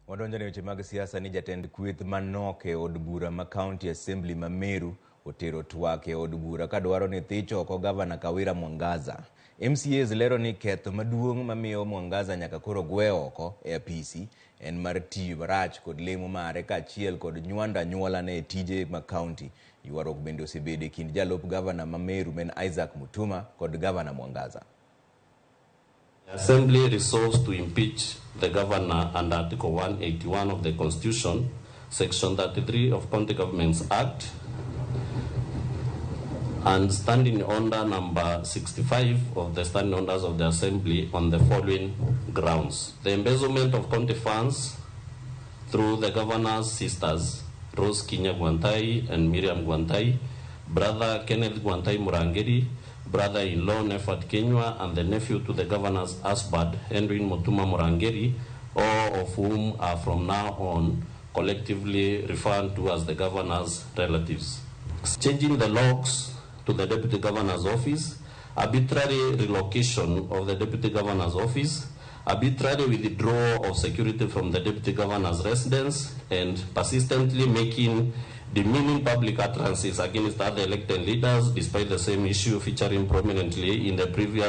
Wadonjane weche mag siasa ni jatend kweth manok e od bura ma County Assembly ma Meru otero twak e od bura kadwaro ni thicho oko gavana Kawira Mwangaza. MCAs lero ni ketho maduong' mamiyo Mwangaza nyaka koro gwe oko e apisi en mar tiyo marach kod lemo mare kaachiel kod nywando anyuolane e tije ma county. Ywaruok bende osebede kind jalup gavana ma Meru men Isaac Mutuma kod gavana Mwangaza. The Assembly resolves to impeach the governor under Article 181 of the Constitution, Section 33 of County Governments Act, and standing order number 65 of the standing orders of the Assembly on the following grounds: the embezzlement of county funds through the governor's sisters, Rose Kinya Gwantai and Miriam Gwantai, brother Kenneth Gwantai Murangeri, brother-in-law Nefat Kenywa, and the nephew to the governor's husband, Henry Mutuma Murangeri, all of whom are from now on collectively referred to as the governor's relatives. Changing the locks to the deputy governor's office, arbitrary relocation of the deputy governor's office, arbitrary withdrawal of security from the deputy governor's residence, and persistently making demeaning public utterances against other elected leaders despite the same issue featuring prominently in the previous